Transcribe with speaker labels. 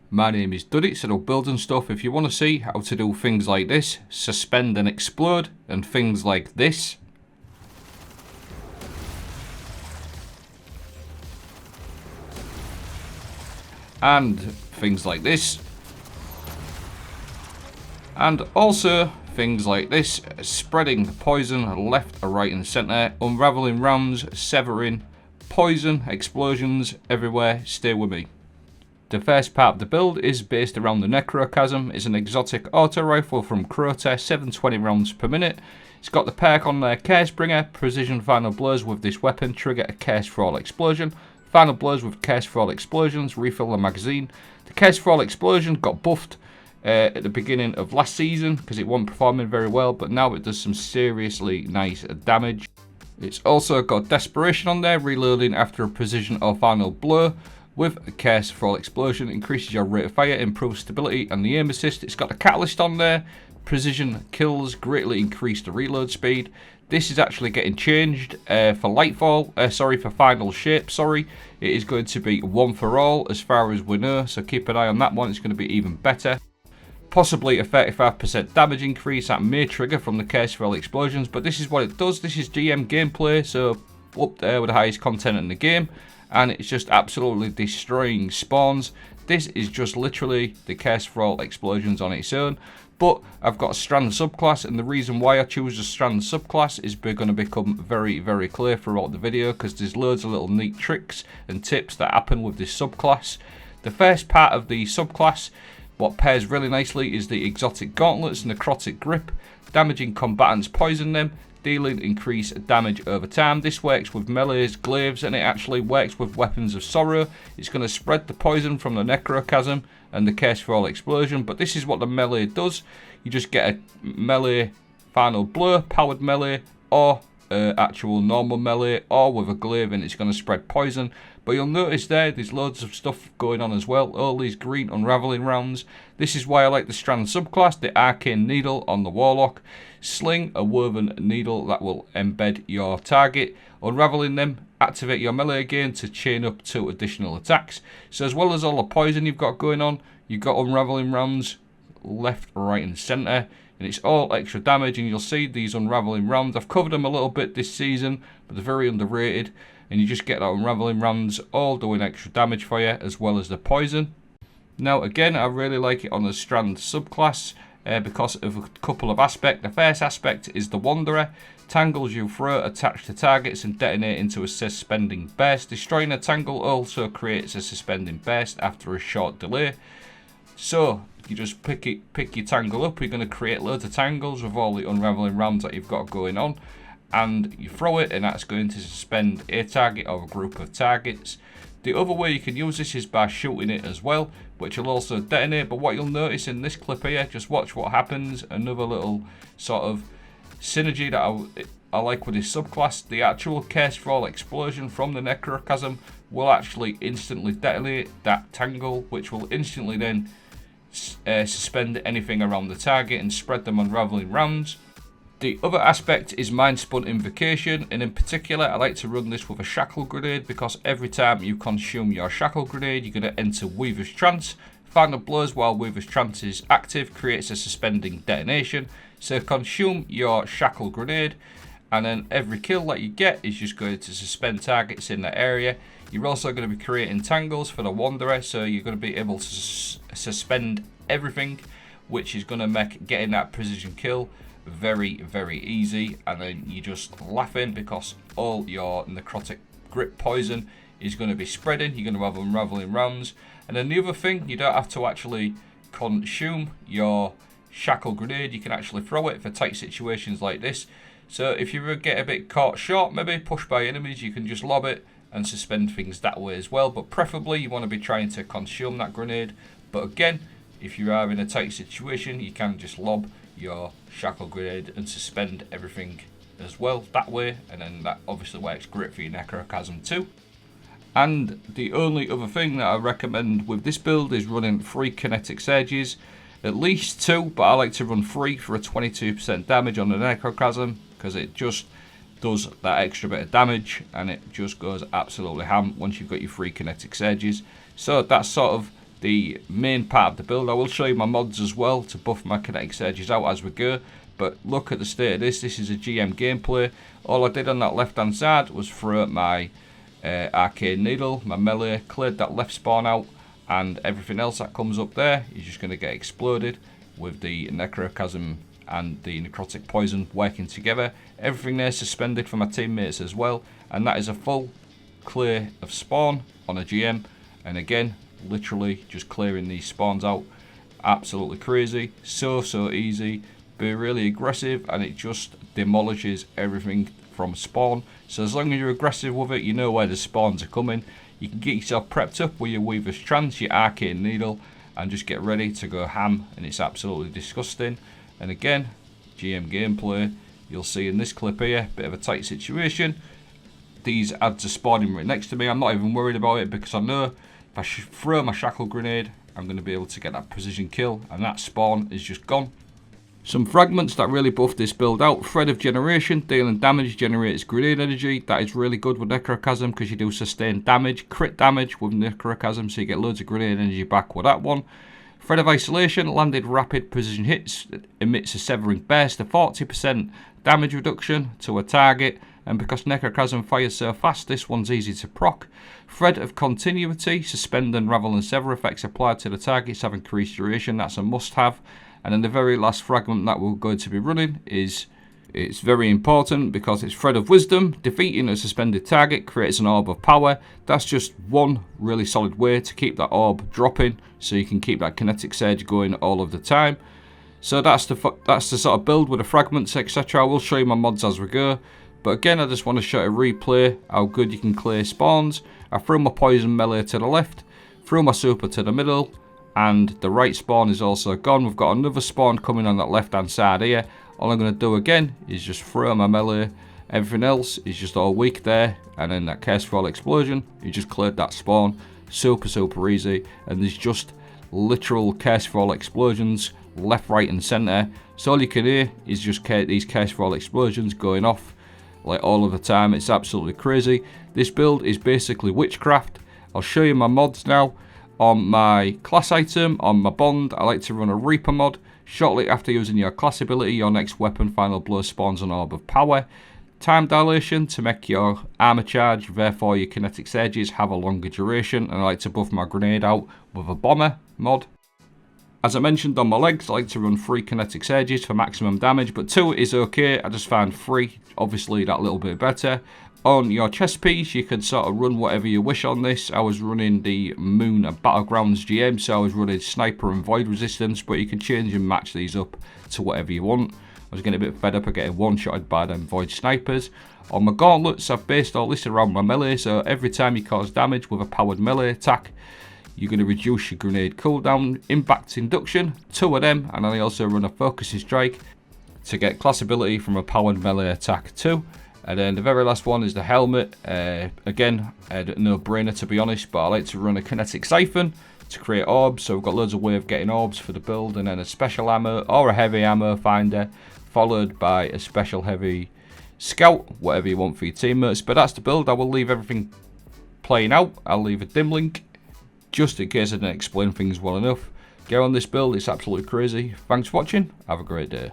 Speaker 1: My name is Duddy, so I'll build and stuff. If you want to see how to do things like this, suspend and explode, and things like this, and things like this, and also things like this, spreading the poison left, right and centre, unravelling rounds, severing, poison, explosions everywhere. Stay with me. The first part of the build is based around the Necrochasm. It's an exotic auto rifle from Crota, 720 rounds per minute. It's got the perk on there, Cursebringer, precision final blows with this weapon, trigger a curse for all explosion. Final blows with curse for all explosions, refill the magazine. The curse for all explosion got buffed at the beginning of last season because it wasn't performing very well, but now it does some seriously nice damage. It's also got desperation on there, reloading after a precision or final blow with a curse for all explosion, increases your rate of fire, improves stability and the aim assist. It's got the catalyst on there, precision kills, greatly increase the reload speed. This is actually getting changed for for final shape, It is going to be one for all as far as we know, so keep an eye on that one. It's going to be even better. Possibly a 35% damage increase that may trigger from the curse for all explosions, but this is what it does. This is GM gameplay, so up there with the highest content in the game, and it's just absolutely destroying spawns. This is just literally the curse for all explosions on its own. But I've got a Strand subclass, and the reason why I choose a Strand subclass is going to become very, very clear throughout the video, because there's loads of little neat tricks and tips that happen with this subclass. The first part of the subclass, what pairs really nicely, is the exotic gauntlets, Necrotic grip, damaging combatants, poison them, dealing increased damage over time. This works with melees, glaives, and it actually works with weapons of sorrow. It's going to spread the poison from the Necrochasm and the curse for all explosion, but this is what the melee does. You just get a melee final blow, powered melee, or actual normal melee, or with a glaive, and it's going to spread poison. But you'll notice there's loads of stuff going on as well, all these green unravelling rounds. This is why I like the Strand subclass, the arcane needle on the Warlock. Sling a woven needle that will embed your target, unraveling them, activate your melee again to chain up 2 additional attacks. So as well as all the poison you've got going on, you've got unravelling rounds left, right and centre, and it's all extra damage. And you'll see these unravelling rounds, I've covered them a little bit this season, but they're very underrated, and you just get that unravelling rounds all doing extra damage for you, as well as the poison. Now again, I really like it on the Strand subclass because of a couple of aspects. The first aspect is the Wanderer. Tangles you throw attach to targets and detonate into a suspending burst. Destroying a tangle also creates a suspending burst after a short delay. So you just pick your tangle up, you're going to create loads of tangles with all the unravelling rounds that you've got going on, and you throw it, and that's going to suspend a target or a group of targets. The other way you can use this is by shooting it as well, which will also detonate. But what you'll notice in this clip here, just watch what happens. Another little sort of synergy that I like with this subclass. The actual curse for all explosion from the Necrochasm will actually instantly detonate that tangle, which will instantly then suspend anything around the target and spread them unravelling rounds. The other aspect is Mindspot Invocation, and in particular I like to run this with a shackle grenade, because every time you consume your shackle grenade you're going to enter Weaver's Trance. Final blows while Weaver's Trance is active creates a suspending detonation, so consume your shackle grenade, and then every kill that you get is just going to suspend targets in that area. You're also going to be creating tangles for the Wanderer, so you're going to be able to suspend everything, which is going to make getting that precision kill very, very easy. And then you're just laughing because all your necrotic grip poison is going to be spreading. You're going to have unraveling rounds. And then the other thing, you don't have to actually consume your shackle grenade. You can actually throw it for tight situations like this. So if you get a bit caught short, maybe pushed by enemies, you can just lob it and suspend things that way as well. But preferably you want to be trying to consume that grenade. But again, if you are in a tight situation, you can just lob your shackle grenade and suspend everything as well that way, and then that obviously works great for your Necrochasm too. And the only other thing that I recommend with this build is running 3 kinetic surges, at least 2, but I like to run 3 for a 22% damage on the Necrochasm, because it just does that extra bit of damage and it just goes absolutely ham once you've got your 3 kinetic surges. So that's sort of the main part of the build. I will show you my mods as well to buff my kinetic surges out as we go. But look at the state of this. This is a GM gameplay. All I did on that left hand side was throw my arcane needle, my melee, cleared that left spawn out, and everything else that comes up there is just going to get exploded with the Necrochasm and the Necrotic poison working together. Everything there is suspended for my teammates as well, and that is a full clear of spawn on a GM. And again, literally just clearing these spawns out. Absolutely crazy. So easy. Be really aggressive, and it just demolishes everything from spawn. So as long as you're aggressive with it, you know where the spawns are coming. You can get yourself prepped up with your Weaver's Trance, your Arcane Needle, and just get ready to go ham, and it's absolutely disgusting. And again, GM gameplay, you'll see in this clip here, bit of a tight situation. These ads are spawning right next to me. I'm not even worried about it because I know if I throw my shackle grenade, I'm going to be able to get that precision kill, and that spawn is just gone. Some fragments that really buff this build out. Thread of Generation, dealing damage, generates grenade energy. That is really good with Necrochasm because you do sustained damage, crit damage with Necrochasm, so you get loads of grenade energy back with that one. Thread of Isolation, landed rapid precision hits, emits a severing burst, a 40% damage reduction to a target, and because Necrochasm fires so fast, this one's easy to proc. Thread of Continuity, suspend, unravel and sever effects applied to the targets have increased duration. That's a must have. And then the very last fragment that we're going to be running is, it's very important because it's Thread of Wisdom. Defeating a suspended target creates an orb of power. That's just one really solid way to keep that orb dropping, so you can keep that kinetic surge going all of the time. So that's the sort of build with the fragments, etc. I will show you my mods as we go. But again, I just want to show a replay how good you can clear spawns. I threw my poison melee to the left, threw my super to the middle, and the right spawn is also gone. We've got another spawn coming on that left hand side here. All I'm going to do again is just throw my melee. Everything else is just all weak there, and then that Curse for All explosion, you just cleared that spawn. Super easy, and there's just literal Curse for All explosions left, right and centre. So all you can hear is just these Curse for All explosions going off like all of the time. It's absolutely crazy. This build is basically Witchcraft. I'll show you my mods now. On my class item, on my bond, I like to run a Reaper mod. Shortly after using your class ability, your next weapon, Final Blow, spawns an Orb of Power. Time Dilation to make your armor charge, therefore your kinetic surges have a longer duration. And I like to buff my grenade out with a Bomber mod. As I mentioned on my legs, I like to run 3 kinetic surges for maximum damage, but 2 is okay. I just find 3, obviously, that little bit better. On your chest piece, you can sort of run whatever you wish on this. I was running the Moon and Battlegrounds GM, so I was running Sniper and Void Resistance, but you can change and match these up to whatever you want. I was getting a bit fed up of getting one-shotted by them Void Snipers. On my gauntlets, I've based all this around my melee, so every time you cause damage with a powered melee attack, you're going to reduce your grenade cooldown, impact induction, 2 of them, and I also run a focusing strike to get class ability from a powered melee attack too. And then the very last one is the helmet. Again, no brainer to be honest, but I like to run a kinetic siphon to create orbs. So we've got loads of ways of getting orbs for the build, and then a special ammo or a heavy ammo finder, followed by a special heavy scout, whatever you want for your teammates. But that's the build. I will leave everything playing out. I'll leave a dim link just in case I didn't explain things well enough. Get on this build, it's absolutely crazy. Thanks for watching, have a great day.